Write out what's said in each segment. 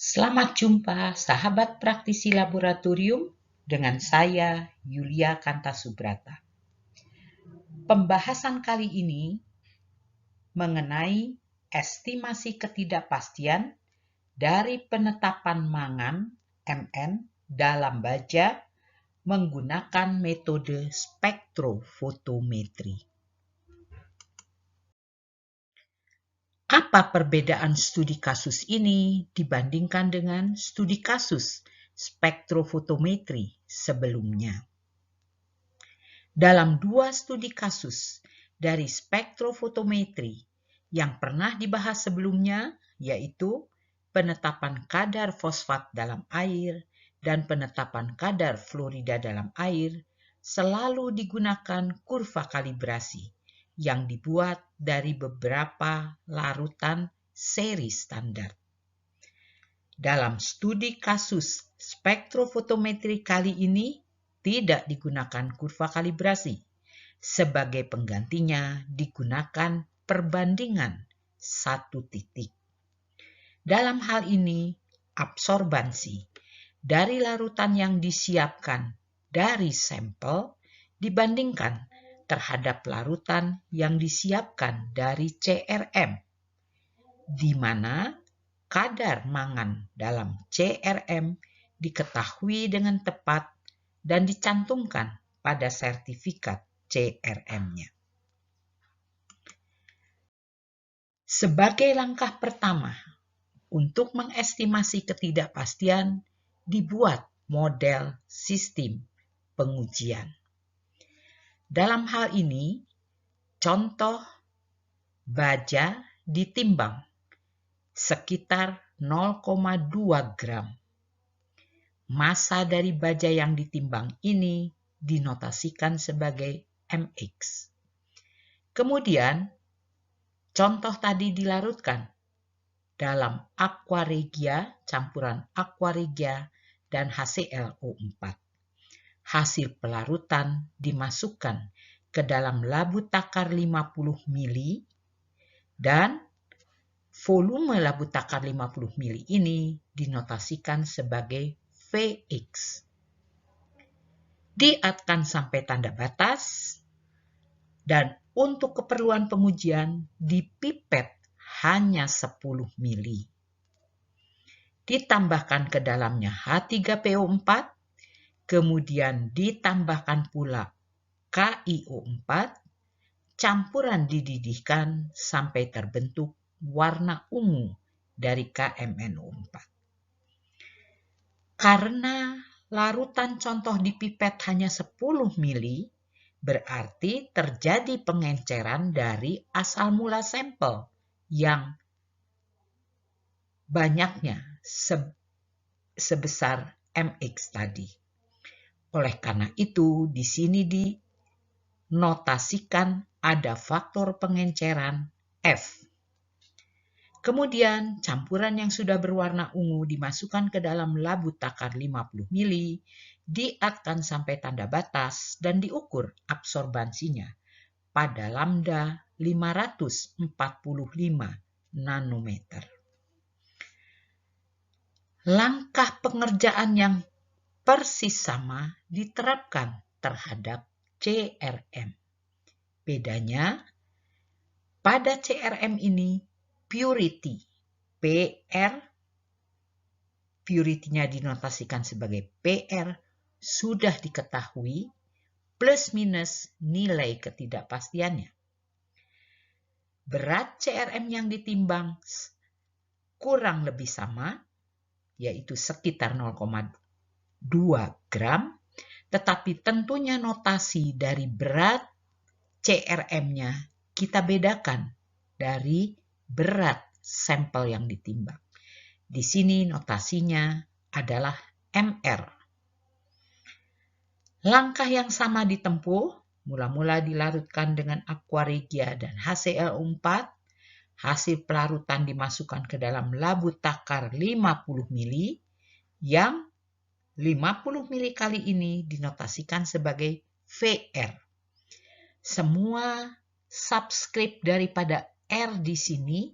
Selamat jumpa sahabat praktisi laboratorium dengan saya Yulia Kantasubrata. Pembahasan kali ini mengenai estimasi ketidakpastian dari penetapan mangan (MN) dalam baja menggunakan metode spektrofotometri. Apa perbedaan studi kasus ini dibandingkan dengan studi kasus spektrofotometri sebelumnya? Dalam dua studi kasus dari spektrofotometri yang pernah dibahas sebelumnya, yaitu penetapan kadar fosfat dalam air dan penetapan kadar fluorida dalam air, selalu digunakan kurva kalibrasi yang dibuat dari beberapa larutan seri standar. Dalam studi kasus spektrofotometri kali ini tidak digunakan kurva kalibrasi. Sebagai penggantinya digunakan perbandingan satu titik. Dalam hal ini, absorbansi dari larutan yang disiapkan dari sampel dibandingkan terhadap larutan yang disiapkan dari CRM, di mana kadar mangan dalam CRM diketahui dengan tepat dan dicantumkan pada sertifikat CRM-nya. Sebagai langkah pertama untuk mengestimasi ketidakpastian, dibuat model sistem pengujian. Dalam hal ini, contoh baja ditimbang sekitar 0,2 gram. Massa dari baja yang ditimbang ini dinotasikan sebagai mx. Kemudian, contoh tadi dilarutkan dalam aqua regia, campuran aqua regia dan HClO4. Hasil pelarutan dimasukkan ke dalam labu takar 50 ml dan volume labu takar 50 ml ini dinotasikan sebagai Vx. Diatkan sampai tanda batas dan untuk keperluan pengujian dipipet hanya 10 ml. Ditambahkan ke dalamnya H3PO4, kemudian ditambahkan pula KiO4, campuran dididihkan sampai terbentuk warna ungu dari KMNO4. Karena larutan contoh dipipet hanya 10 ml, berarti terjadi pengenceran dari asal mula sampel yang banyaknya sebesar mx tadi. Oleh karena itu, di sini dinotasikan ada faktor pengenceran F. Kemudian campuran yang sudah berwarna ungu dimasukkan ke dalam labu takar 50 ml, diatkan sampai tanda batas dan diukur absorbansinya pada lambda 545 nanometer. Langkah pengerjaan yang persis sama diterapkan terhadap CRM. Bedanya, pada CRM ini purity, PR, purity-nya dinotasikan sebagai PR, sudah diketahui plus minus nilai ketidakpastiannya. Berat CRM yang ditimbang kurang lebih sama, yaitu sekitar 0,2 gram, tetapi tentunya notasi dari berat CRM-nya kita bedakan dari berat sampel yang ditimbang. Di sini notasinya adalah MR. Langkah yang sama ditempuh, mula-mula dilarutkan dengan aqua regia dan HClO4. Hasil pelarutan dimasukkan ke dalam labu takar 50 ml yang 50 ml kali ini dinotasikan sebagai VR. Semua subskrip daripada R di sini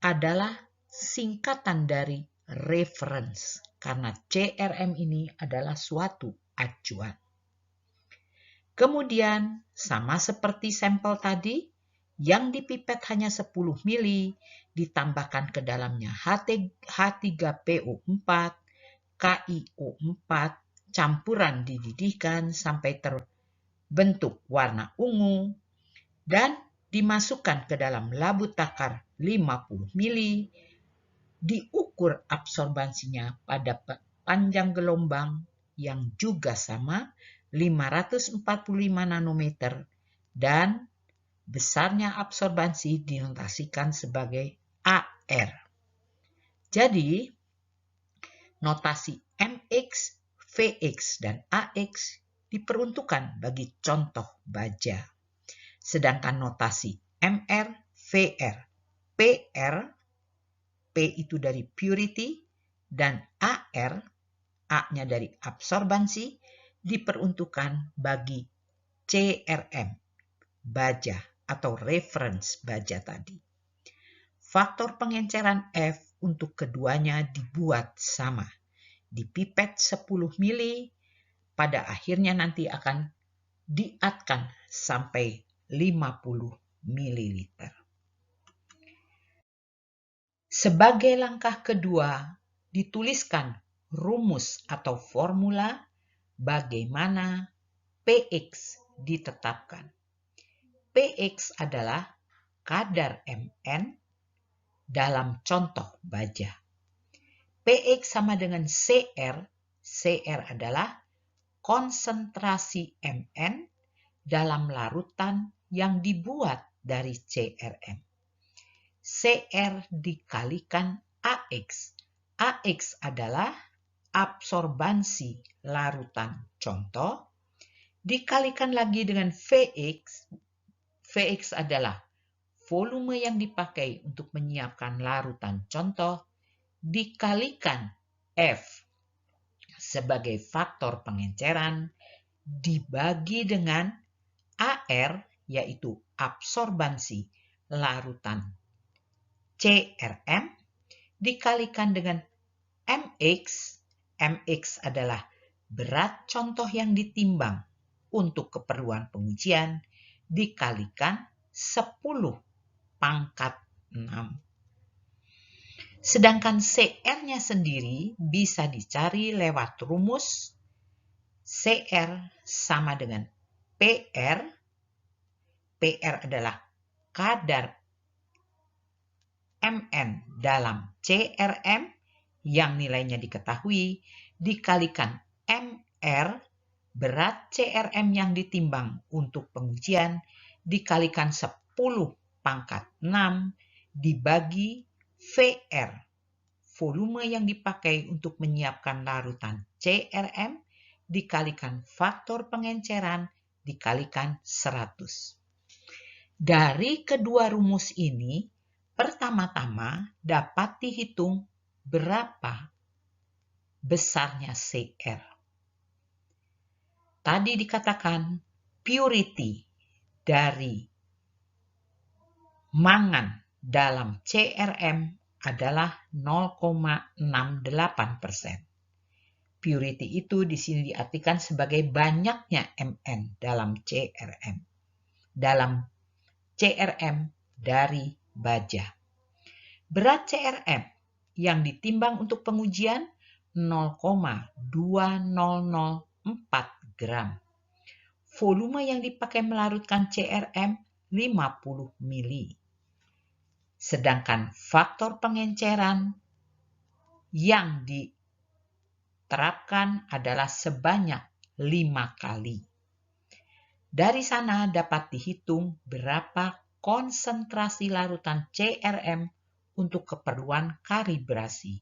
adalah singkatan dari reference, karena CRM ini adalah suatu acuan. Kemudian, sama seperti sampel tadi, yang dipipet hanya 10 mili, ditambahkan ke dalamnya H3PO4, KiO4, campuran dididihkan sampai terbentuk warna ungu, dan dimasukkan ke dalam labu takar 50 mili, diukur absorbansinya pada panjang gelombang yang juga sama 545 nanometer dan besarnya absorbansi dinotasikan sebagai AR. Jadi, notasi MX, VX, dan AX diperuntukkan bagi contoh baja. Sedangkan notasi MR, VR, PR, P itu dari purity, dan AR, A-nya dari absorbansi, diperuntukkan bagi CRM, baja atau reference baja tadi. Faktor pengenceran F untuk keduanya dibuat sama. Dipipet 10 mili, pada akhirnya nanti akan diatkan sampai 50 ml. Sebagai langkah kedua, dituliskan rumus atau formula bagaimana PX ditetapkan. PX adalah kadar Mn dalam contoh baja. PX sama dengan CR. CR adalah konsentrasi Mn dalam larutan yang dibuat dari CRM. CR dikalikan AX. AX adalah absorbansi larutan contoh, dikalikan lagi dengan VX. VX adalah volume yang dipakai untuk menyiapkan larutan contoh, dikalikan F sebagai faktor pengenceran, dibagi dengan AR, yaitu absorbansi larutan CRM, dikalikan dengan MX. MX adalah berat contoh yang ditimbang untuk keperluan pengujian, dikalikan 10 pangkat 6. Sedangkan CR-nya sendiri bisa dicari lewat rumus CR sama dengan PR. PR adalah kadar Mn dalam CRM yang nilainya diketahui, dikalikan MR, berat CRM yang ditimbang untuk pengujian, dikalikan 10 pangkat 6, dibagi VR, volume yang dipakai untuk menyiapkan larutan CRM, dikalikan faktor pengenceran, dikalikan 100. Dari kedua rumus ini, pertama-tama dapat dihitung berapa besarnya CR. Tadi dikatakan purity dari mangan dalam CRM adalah 0,68%. Purity itu di sini diartikan sebagai banyaknya Mn dalam CRM. Dalam CRM dari baja. Berat CRM yang ditimbang untuk pengujian 0,2004 gram. Volume yang dipakai melarutkan CRM 50 mili. Sedangkan faktor pengenceran yang diterapkan adalah sebanyak 5 kali. Dari sana dapat dihitung berapa konsentrasi larutan CRM untuk keperluan kalibrasi.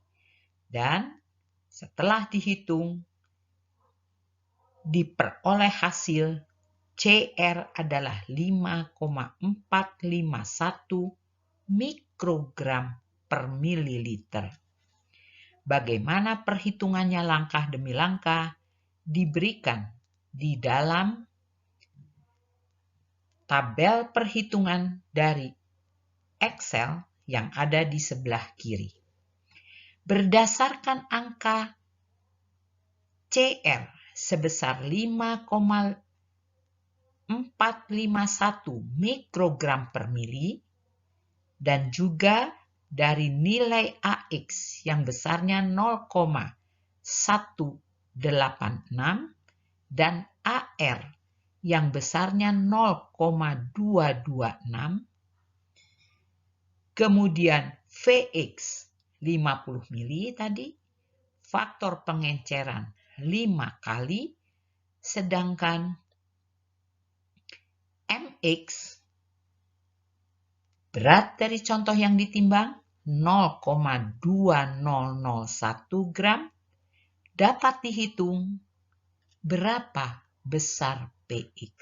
Dan setelah dihitung, diperoleh hasil CR adalah 5,451 mikrogram per mililiter. Bagaimana perhitungannya langkah demi langkah diberikan di dalam tabel perhitungan dari Excel yang ada di sebelah kiri. Berdasarkan angka CR sebesar 5,451 mikrogram per mili dan juga dari nilai AX yang besarnya 0,186 dan AR yang besarnya 0,226, kemudian VX 50 mili tadi, faktor pengenceran 5 kali, sedangkan MX berat dari contoh yang ditimbang 0,2001 gram, dapat dihitung berapa besar PX.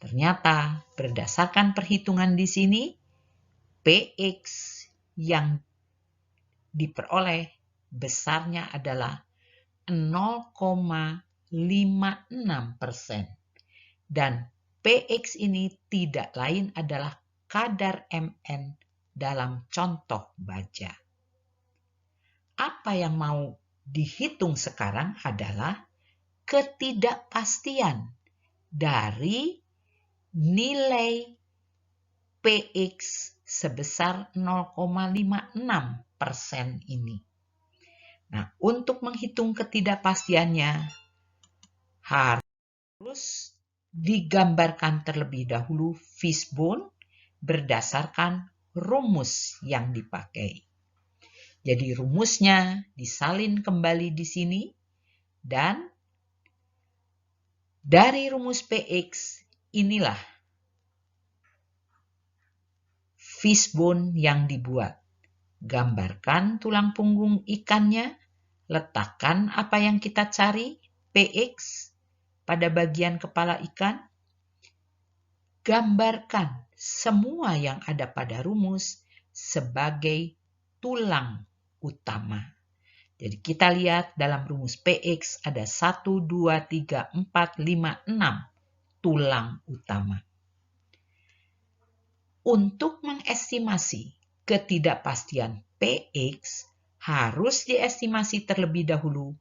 Ternyata berdasarkan perhitungan di sini, PX yang diperoleh besarnya adalah 0,56% dan PX ini tidak lain adalah kadar Mn dalam contoh baja. Apa yang mau dihitung sekarang adalah ketidakpastian dari nilai PX sebesar 0,56% ini. Nah, untuk menghitung ketidakpastiannya harus digambarkan terlebih dahulu fishbone berdasarkan rumus yang dipakai. Jadi rumusnya disalin kembali di sini dan dari rumus PX inilah fishbone yang dibuat. Gambarkan tulang punggung ikannya, letakkan apa yang kita cari, PX, pada bagian kepala ikan. Gambarkan semua yang ada pada rumus sebagai tulang utama. Jadi kita lihat dalam rumus PX ada 1, 2, 3, 4, 5, 6 tulang utama. Untuk mengestimasi ketidakpastian PX, harus diestimasi terlebih dahulu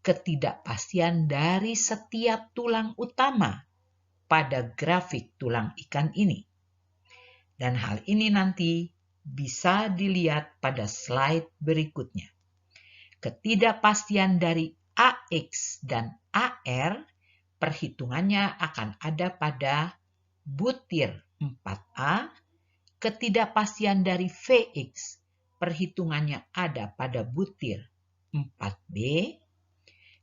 ketidakpastian dari setiap tulang utama pada grafik tulang ikan ini. Dan hal ini nanti bisa dilihat pada slide berikutnya. Ketidakpastian dari AX dan AR perhitungannya akan ada pada butir 4A. Ketidakpastian dari VX perhitungannya ada pada butir 4B.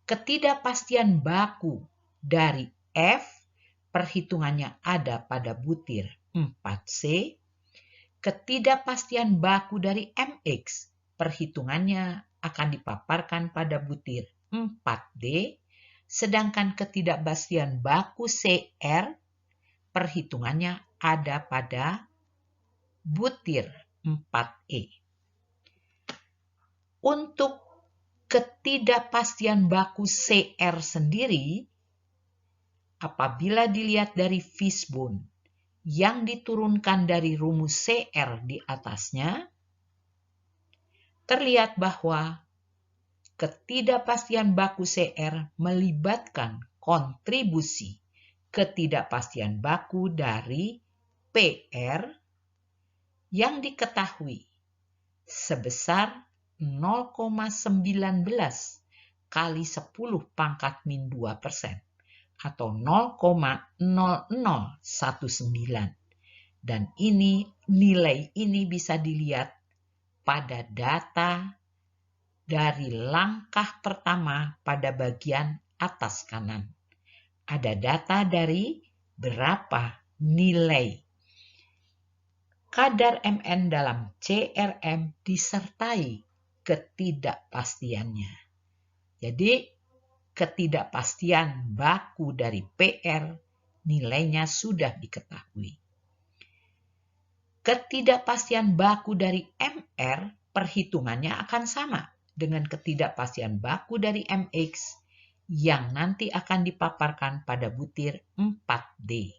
Ketidakpastian baku dari F perhitungannya ada pada butir 4C. Ketidakpastian baku dari MX perhitungannya akan dipaparkan pada butir 4D, sedangkan ketidakpastian baku CR perhitungannya ada pada butir 4E. Untuk ketidakpastian baku CR sendiri, apabila dilihat dari fishbone yang diturunkan dari rumus CR di atasnya, terlihat bahwa ketidakpastian baku CR melibatkan kontribusi ketidakpastian baku dari PR yang diketahui sebesar 0,19 kali 10⁻²% atau 0,0019. Dan nilai ini bisa dilihat pada data dari langkah pertama pada bagian atas kanan. Ada data dari berapa nilai kadar Mn dalam CRM disertai ketidakpastiannya. Jadi ketidakpastian baku dari PR nilainya sudah diketahui. Ketidakpastian baku dari MR perhitungannya akan sama dengan ketidakpastian baku dari MX yang nanti akan dipaparkan pada butir 4D.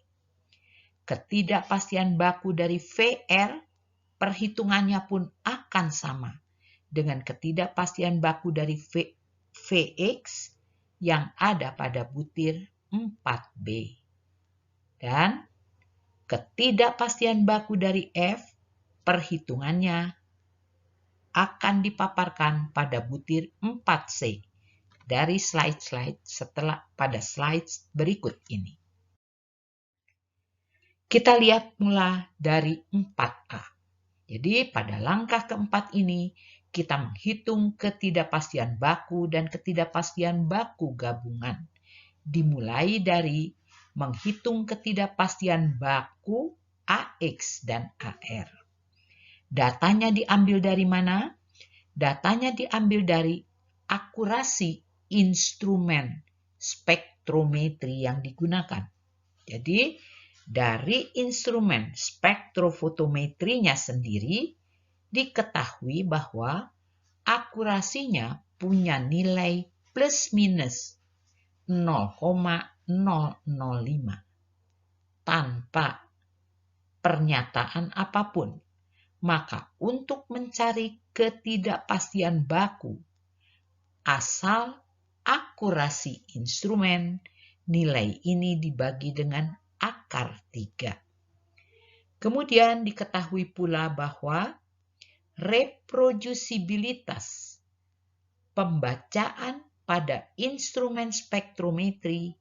Ketidakpastian baku dari VR perhitungannya pun akan sama dengan ketidakpastian baku dari Vx yang ada pada butir 4B. Dan ketidakpastian baku dari F, perhitungannya akan dipaparkan pada butir 4C dari slide-slide pada slide berikut ini. Kita lihat mula dari 4A. Jadi pada langkah keempat ini, kita menghitung ketidakpastian baku dan ketidakpastian baku gabungan. Dimulai dari menghitung ketidakpastian baku AX dan AR. Datanya diambil dari mana? Datanya diambil dari akurasi instrumen spektrometri yang digunakan. Jadi, dari instrumen spektrofotometrinya sendiri diketahui bahwa akurasinya punya nilai plus minus 0,005 tanpa pernyataan apapun. Maka untuk mencari ketidakpastian baku asal akurasi instrumen, nilai ini dibagi dengan akar 3. Kemudian diketahui pula bahwa reprodusibilitas pembacaan pada instrumen spektrometri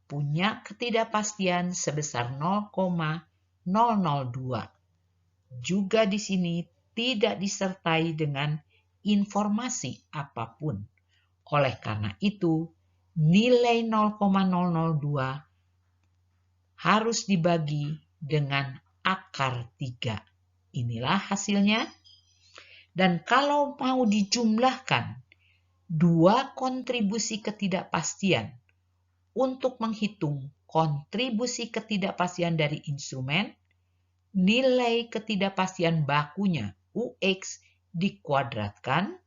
punya ketidakpastian sebesar 0,002. Juga di sini tidak disertai dengan informasi apapun. Oleh karena itu, nilai 0,002 harus dibagi dengan akar 3. Inilah hasilnya. Dan kalau mau dijumlahkan dua kontribusi ketidakpastian untuk menghitung kontribusi ketidakpastian dari instrumen, nilai ketidakpastian bakunya UX dikuadratkan,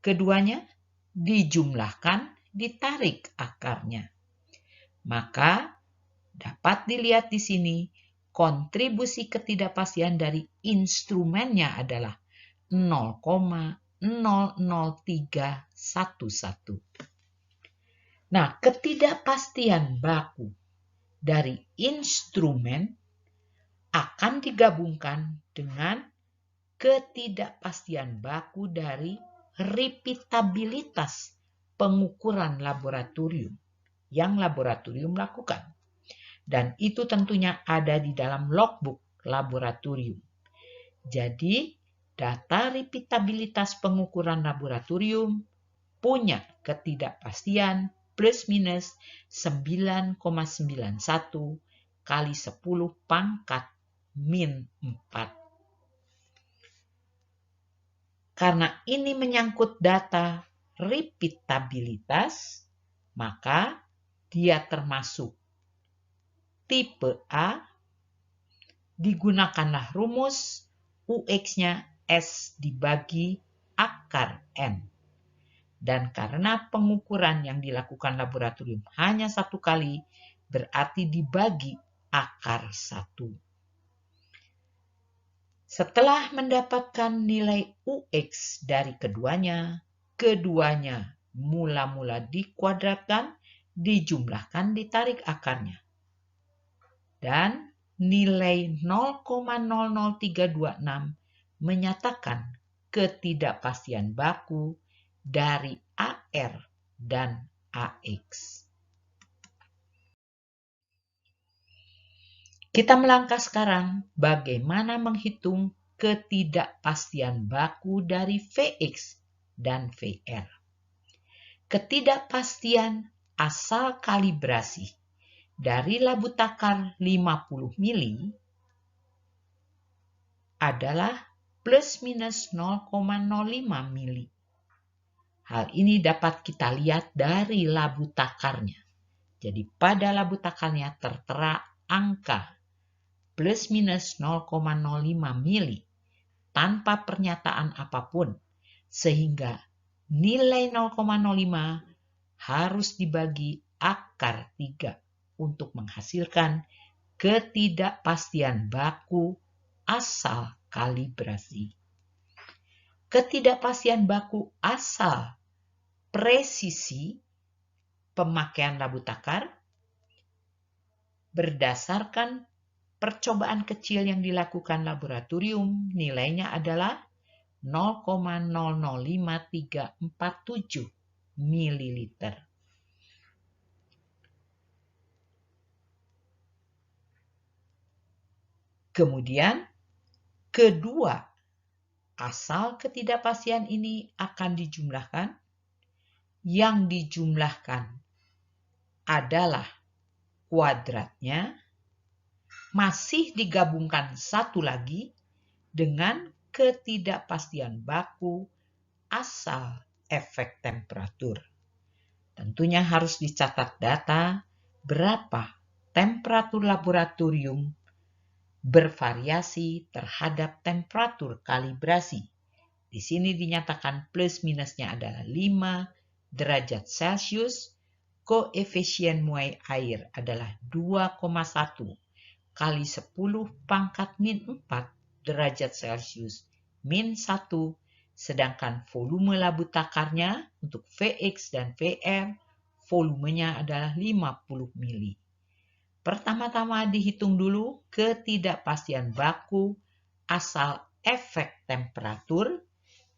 keduanya dijumlahkan, ditarik akarnya. Maka dapat dilihat di sini kontribusi ketidakpastian dari instrumennya adalah 0,00311. Nah, ketidakpastian baku dari instrumen akan digabungkan dengan ketidakpastian baku dari repeatabilitas pengukuran laboratorium yang laboratorium lakukan. Dan itu tentunya ada di dalam logbook laboratorium. Jadi, data repeatabilitas pengukuran laboratorium punya ketidakpastian plus minus 9,91 kali 10 pangkat min 4. Karena ini menyangkut data repeatabilitas, maka dia termasuk tipe A, digunakanlah rumus UX-nya S dibagi akar N. Dan karena pengukuran yang dilakukan laboratorium hanya satu kali, berarti dibagi akar 1. Setelah mendapatkan nilai UX dari keduanya mula-mula dikuadratkan, dijumlahkan, ditarik akarnya. Dan nilai 0,00326 menyatakan ketidakpastian baku dari AR dan AX. Kita melangkah sekarang bagaimana menghitung ketidakpastian baku dari Vx dan Vr. Ketidakpastian asal kalibrasi dari labu takar 50 mili adalah plus minus 0,05 mili. Hal ini dapat kita lihat dari labu takarnya. Jadi pada labu takarnya tertera angka plus minus 0,05 mili tanpa pernyataan apapun, sehingga nilai 0,05 harus dibagi akar 3 untuk menghasilkan ketidakpastian baku asal kalibrasi. Ketidakpastian baku asal presisi pemakaian labu takar berdasarkan percobaan kecil yang dilakukan laboratorium, nilainya adalah 0,005347 ml. Kemudian, kedua asal ketidakpastian ini akan dijumlahkan. Yang dijumlahkan adalah kuadratnya, masih digabungkan satu lagi dengan ketidakpastian baku asal efek temperatur. Tentunya harus dicatat data berapa temperatur laboratorium bervariasi terhadap temperatur kalibrasi. Di sini dinyatakan plus minusnya adalah 5 derajat Celcius, koefisien muai air adalah 2,1 kali 10 pangkat min 4 derajat Celcius min 1, sedangkan volume labu takarnya untuk Vx dan Vr, volumenya adalah 50 mili. Pertama-tama dihitung dulu ketidakpastian baku asal efek temperatur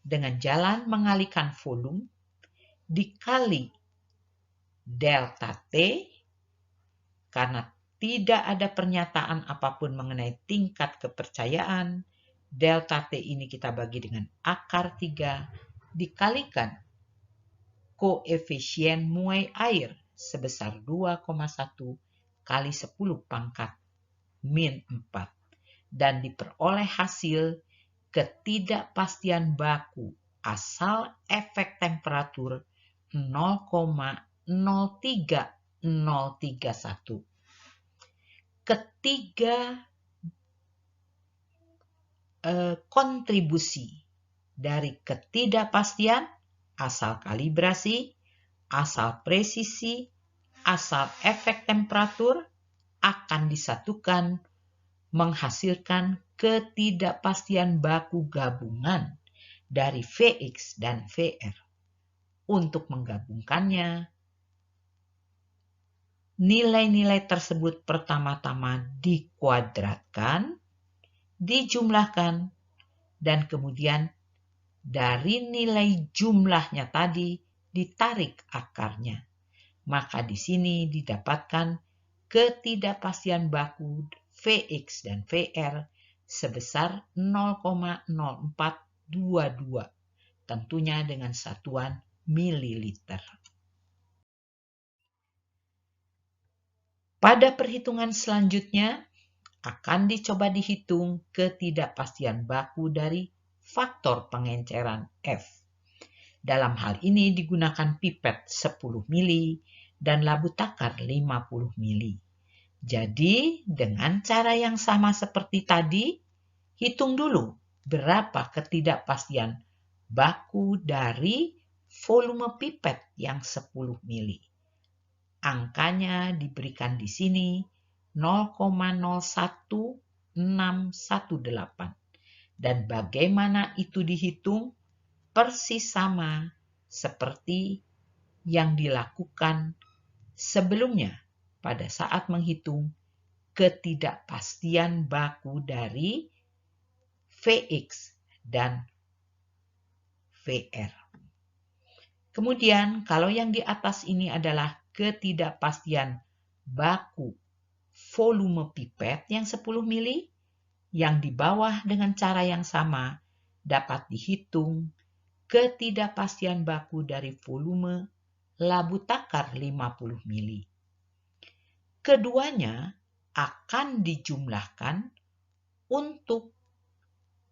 dengan jalan mengalihkan volume dikali delta T, karena tidak ada pernyataan apapun mengenai tingkat kepercayaan, delta T ini kita bagi dengan akar 3 dikalikan koefisien muai air sebesar 2,1 kali 10 pangkat min 4 dan diperoleh hasil ketidakpastian baku asal efek temperatur 0,03031. Ketiga kontribusi dari ketidakpastian asal kalibrasi, asal presisi, asal efek temperatur akan disatukan menghasilkan ketidakpastian baku gabungan dari Vx dan Vr. Untuk menggabungkannya, nilai-nilai tersebut pertama-tama dikuadratkan, dijumlahkan, dan kemudian dari nilai jumlahnya tadi ditarik akarnya. Maka di sini didapatkan ketidakpastian baku Vx dan Vr sebesar 0,0422, tentunya dengan satuan mililiter. Pada perhitungan selanjutnya akan dicoba dihitung ketidakpastian baku dari faktor pengenceran F. Dalam hal ini digunakan pipet 10 mili dan labu takar 50 mili. Jadi dengan cara yang sama seperti tadi, hitung dulu berapa ketidakpastian baku dari volume pipet yang 10 mili. Angkanya diberikan di sini 0,01618. Dan bagaimana itu dihitung persis sama seperti yang dilakukan sebelumnya pada saat menghitung ketidakpastian baku dari Vx dan Vr. Kemudian kalau yang di atas ini adalah ketidakpastian baku volume pipet yang 10 mili, yang di bawah dengan cara yang sama dapat dihitung ketidakpastian baku dari volume labu takar 50 mili. Keduanya akan dijumlahkan untuk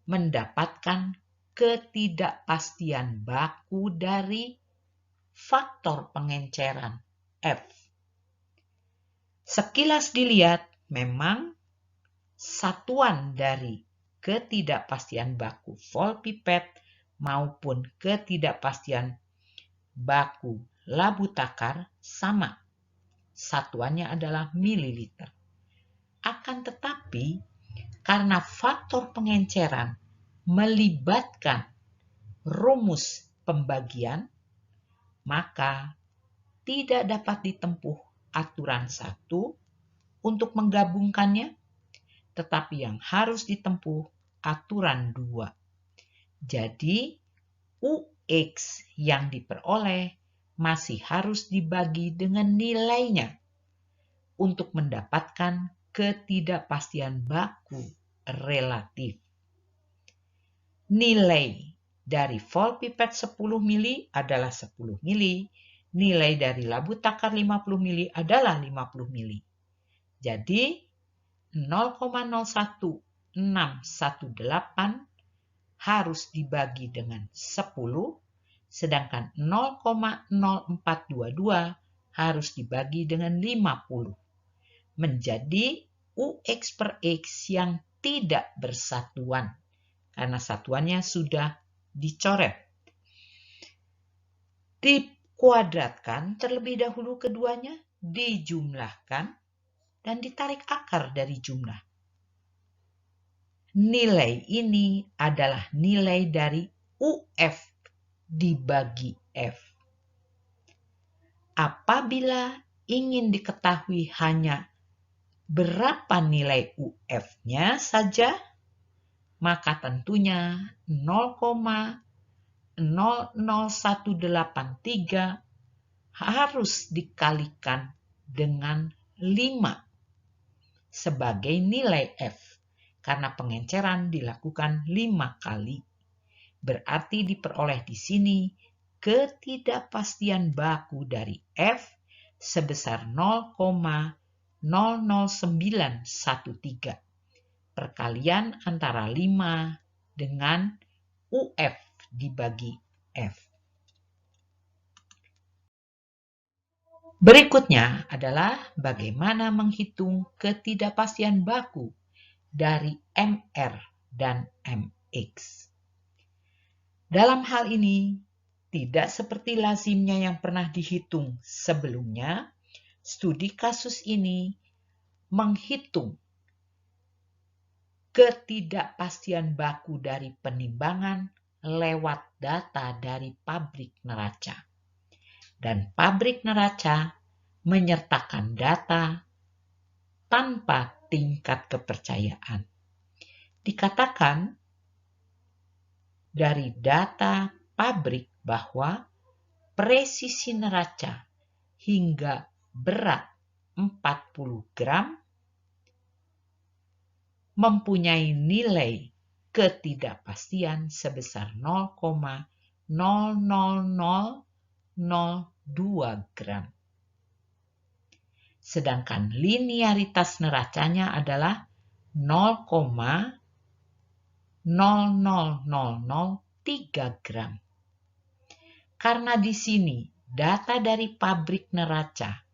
mendapatkan ketidakpastian baku dari faktor pengenceran F. Sekilas dilihat memang satuan dari ketidakpastian baku vol pipet maupun ketidakpastian baku labu takar sama. Satuannya adalah mililiter. Akan tetapi karena faktor pengenceran melibatkan rumus pembagian, maka tidak dapat ditempuh aturan 1 untuk menggabungkannya, tetapi yang harus ditempuh aturan 2. Jadi, UX yang diperoleh masih harus dibagi dengan nilainya untuk mendapatkan ketidakpastian baku relatif. Nilai dari vol pipet 10 mili adalah 10 mili, nilai dari labu takar 50 mili adalah 50 mili. Jadi 0,01618 harus dibagi dengan 10, sedangkan 0,0422 harus dibagi dengan 50. Menjadi UX per X yang tidak bersatuan, karena satuannya sudah dicoret. Dikuadratkan terlebih dahulu keduanya, dijumlahkan, dan ditarik akar dari jumlah. Nilai ini adalah nilai dari UF dibagi F. Apabila ingin diketahui hanya berapa nilai UF-nya saja, maka tentunya 0,00183 harus dikalikan dengan 5 sebagai nilai F, karena pengenceran dilakukan 5 kali. Berarti diperoleh di sini ketidakpastian baku dari F sebesar 0,00913. Perkalian antara 5 dengan UF dibagi F. Berikutnya adalah bagaimana menghitung ketidakpastian baku dari MR dan MX. Dalam hal ini, tidak seperti lazimnya yang pernah dihitung sebelumnya, studi kasus ini menghitung ketidakpastian baku dari penimbangan lewat data dari pabrik neraca. Dan pabrik neraca menyertakan data tanpa tingkat kepercayaan. Dikatakan dari data pabrik bahwa presisi neraca hingga berat 40 gram mempunyai nilai ketidakpastian sebesar 0,00002 gram. Sedangkan linearitas neracanya adalah 0,00003 gram. Karena di sini data dari pabrik neraca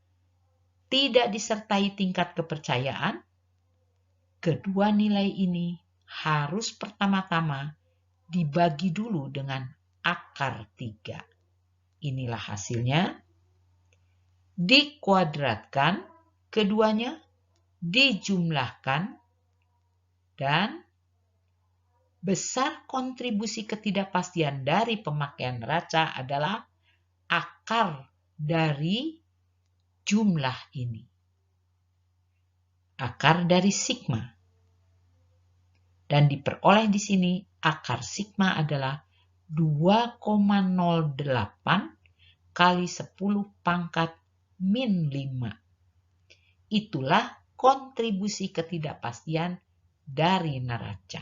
tidak disertai tingkat kepercayaan, kedua nilai ini harus pertama-tama dibagi dulu dengan akar 3. Inilah hasilnya. Dikuadratkan keduanya, dijumlahkan, dan besar kontribusi ketidakpastian dari pemakaian neraca adalah akar dari jumlah ini. Akar dari sigma. Dan diperoleh di sini akar sigma adalah 2,08 kali 10 pangkat min 5. Itulah kontribusi ketidakpastian dari neraca.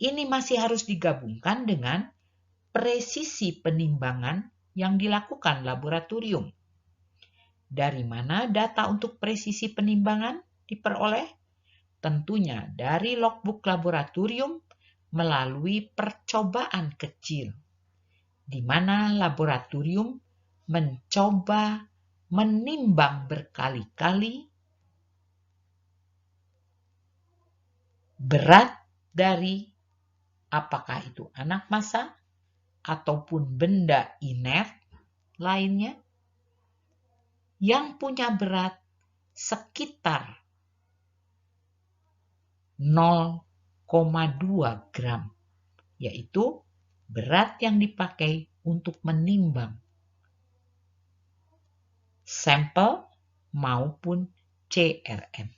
Ini masih harus digabungkan dengan presisi penimbangan yang dilakukan laboratorium. Dari mana data untuk presisi penimbangan diperoleh? Tentunya dari logbook laboratorium melalui percobaan kecil, di mana laboratorium mencoba menimbang berkali-kali berat dari apakah itu anak massa ataupun benda inert lainnya yang punya berat sekitar 0,2 gram, yaitu berat yang dipakai untuk menimbang sampel maupun CRM.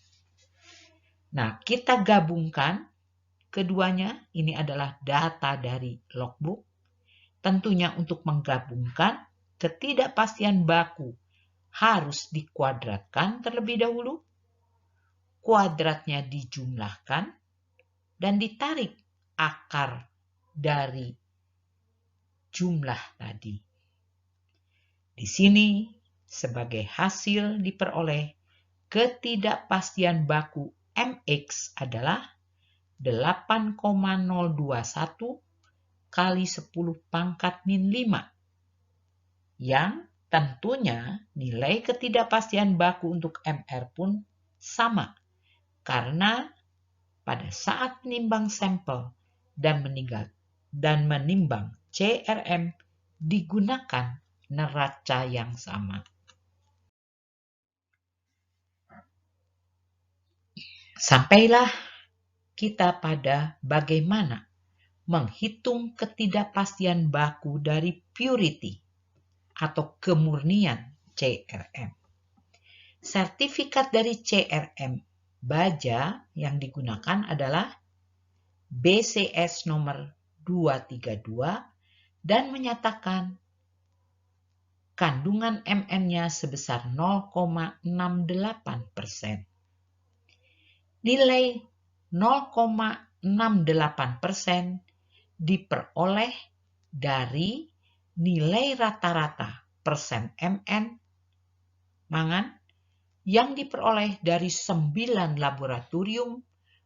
Nah, kita gabungkan keduanya. Ini adalah data dari logbook. Tentunya untuk menggabungkan ketidakpastian baku harus dikuadratkan terlebih dahulu. Kuadratnya dijumlahkan dan ditarik akar dari jumlah tadi. Di sini sebagai hasil diperoleh ketidakpastian baku MX adalah 8,021 kali 10 pangkat min 5. Yang tentunya nilai ketidakpastian baku untuk MR pun sama. Karena pada saat menimbang sampel dan menimbang CRM digunakan neraca yang sama. Sampailah kita pada bagaimana menghitung ketidakpastian baku dari purity atau kemurnian CRM. Sertifikat dari CRM baja yang digunakan adalah BCS nomor 232 dan menyatakan kandungan MN-nya sebesar 0,68%. Nilai 0,68% diperoleh dari nilai rata-rata persen MN mangan yang diperoleh dari 9 laboratorium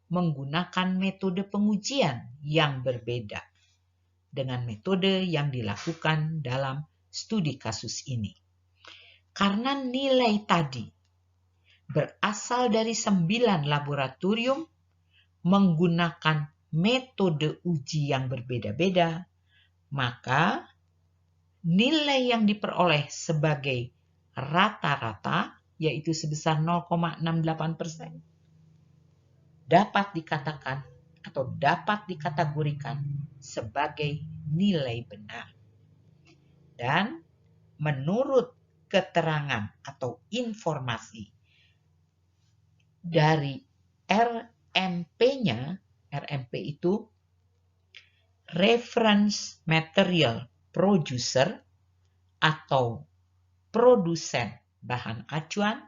menggunakan metode pengujian yang berbeda dengan metode yang dilakukan dalam studi kasus ini. Karena nilai tadi berasal dari 9 laboratorium menggunakan metode uji yang berbeda-beda, maka nilai yang diperoleh sebagai rata-rata, yaitu sebesar 0,68%, dapat dikatakan atau dapat dikategorikan sebagai nilai benar. Dan menurut keterangan atau informasi dari RMP-nya, RMP itu Reference Material Producer atau produsen bahan acuan,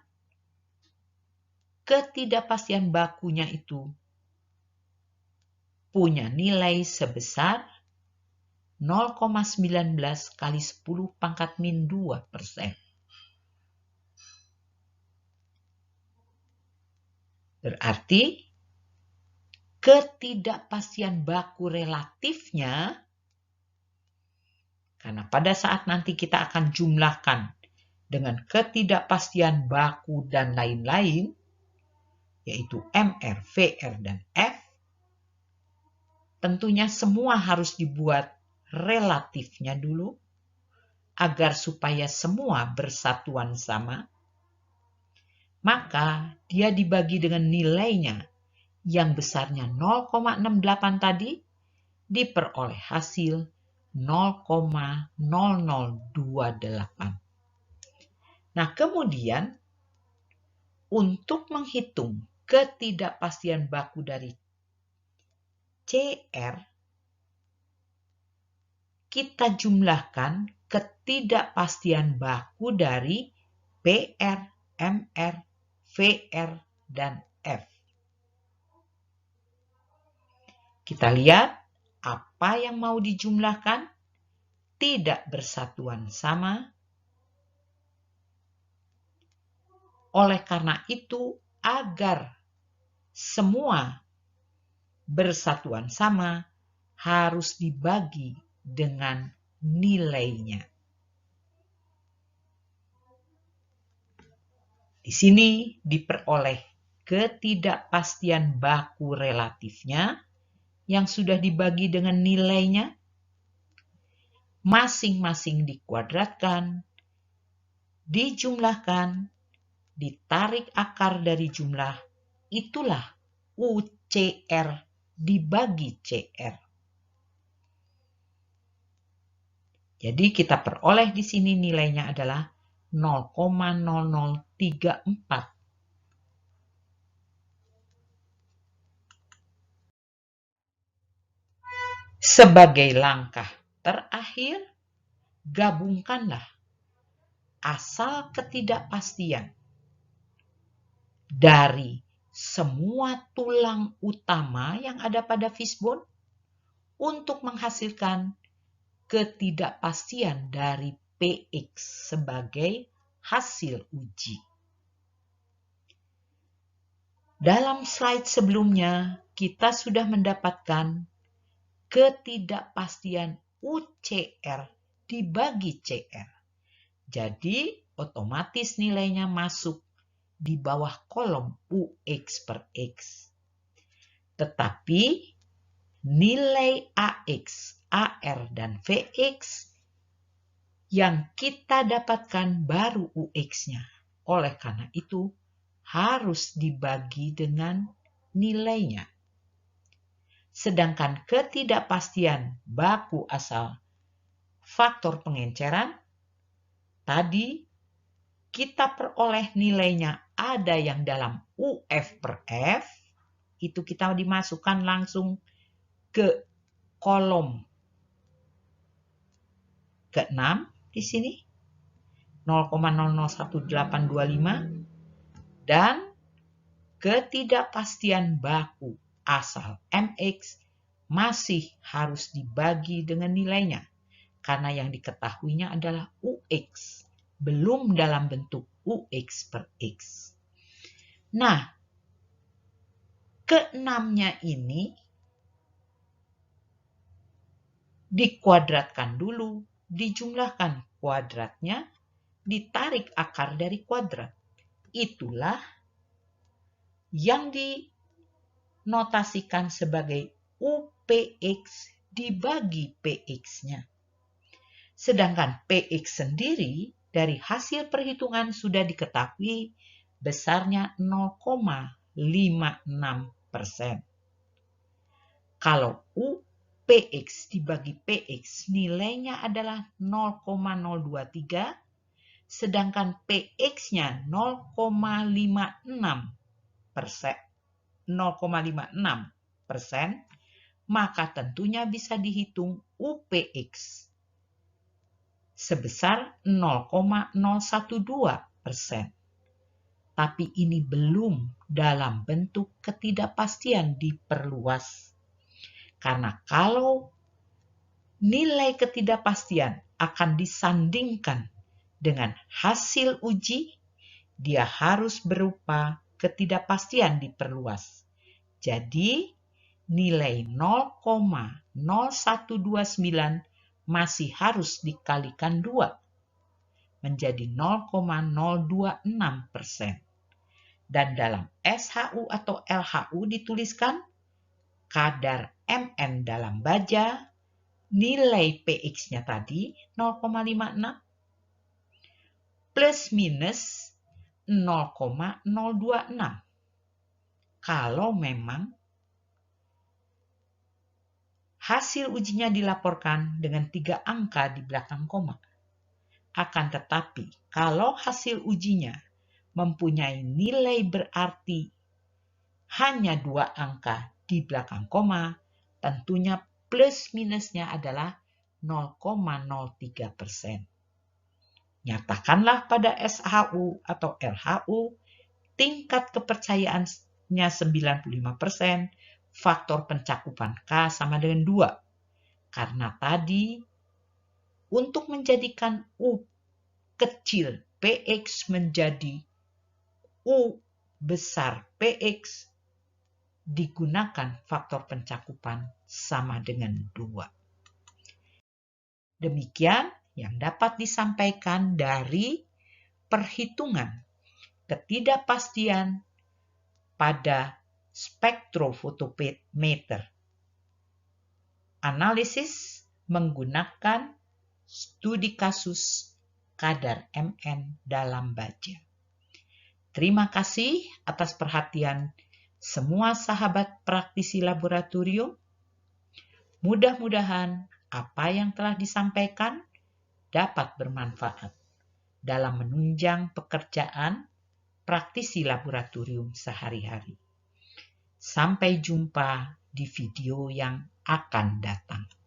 ketidakpastian bakunya itu punya nilai sebesar 0,19 kali 10 pangkat min 2%. Berarti ketidakpastian baku relatifnya, karena pada saat nanti kita akan jumlahkan dengan ketidakpastian baku dan lain-lain, yaitu MR, VR, dan F, tentunya semua harus dibuat relatifnya dulu, agar supaya semua bersatuan sama. Maka dia dibagi dengan nilainya yang besarnya 0,68 tadi diperoleh hasil 0,0028. Nah, kemudian untuk menghitung ketidakpastian baku dari CR, kita jumlahkan ketidakpastian baku dari PR, MR, VR, dan F. Kita lihat apa yang mau dijumlahkan tidak bersatuan sama. Oleh karena itu, agar semua bersatuan sama, harus dibagi dengan nilainya. Di sini diperoleh ketidakpastian baku relatifnya yang sudah dibagi dengan nilainya. Masing-masing dikuadratkan, dijumlahkan, ditarik akar dari jumlah, itulah UCR dibagi CR. Jadi kita peroleh di sini nilainya adalah 0,0034. Sebagai langkah terakhir, gabungkanlah asal ketidakpastian dari semua tulang utama yang ada pada fishbone untuk menghasilkan ketidakpastian dari PX sebagai hasil uji. Dalam slide sebelumnya, kita sudah mendapatkan ketidakpastian UCR dibagi CR. Jadi, otomatis nilainya masuk di bawah kolom UX per X. Tetapi, nilai AX, AR, dan VX yang kita dapatkan baru UX-nya. Oleh karena itu, harus dibagi dengan nilainya. Sedangkan ketidakpastian baku asal faktor pengenceran, tadi kita peroleh nilainya ada yang dalam UF per F, itu kita dimasukkan langsung ke kolom ke-6 di sini, 0,001825, dan ketidakpastian baku asal MX masih harus dibagi dengan nilainya, karena yang diketahuinya adalah UX, belum dalam bentuk UX per X. Nah, ke-6-nya ini dikuadratkan dulu, dijumlahkan kuadratnya, ditarik akar dari kuadrat. Itulah yang dinotasikan sebagai UPX dibagi PX-nya. Sedangkan PX sendiri dari hasil perhitungan sudah diketahui besarnya 0,56%. Kalau UPX dibagi PX nilainya adalah 0,023, sedangkan PX-nya 0,56%, maka tentunya bisa dihitung UPX sebesar 0,012%. Tapi ini belum dalam bentuk ketidakpastian diperluas. Karena kalau nilai ketidakpastian akan disandingkan dengan hasil uji, dia harus berupa ketidakpastian diperluas. Jadi, nilai 0,0129 masih harus dikalikan 2, menjadi 0,026%. Dan dalam SHU atau LHU dituliskan kadar Mn dalam baja, nilai PX-nya tadi 0,56 plus minus 0,026. Kalau memang hasil ujinya dilaporkan dengan 3 angka di belakang koma. Akan tetapi, kalau hasil ujinya mempunyai nilai berarti hanya 2 angka di belakang koma, tentunya plus minusnya adalah 0,03%. Nyatakanlah pada SHU atau LHU tingkat kepercayaannya 95%, faktor pencakupan K sama dengan 2. Karena tadi untuk menjadikan U kecil PX menjadi U besar PX digunakan faktor pencakupan sama dengan 2. Demikian yang dapat disampaikan dari perhitungan ketidakpastian pada spektrofotometer. Analisis menggunakan studi kasus kadar Mn dalam baja. Terima kasih atas perhatian Semua sahabat praktisi laboratorium, mudah-mudahan apa yang telah disampaikan dapat bermanfaat dalam menunjang pekerjaan praktisi laboratorium sehari-hari. Sampai jumpa di video yang akan datang.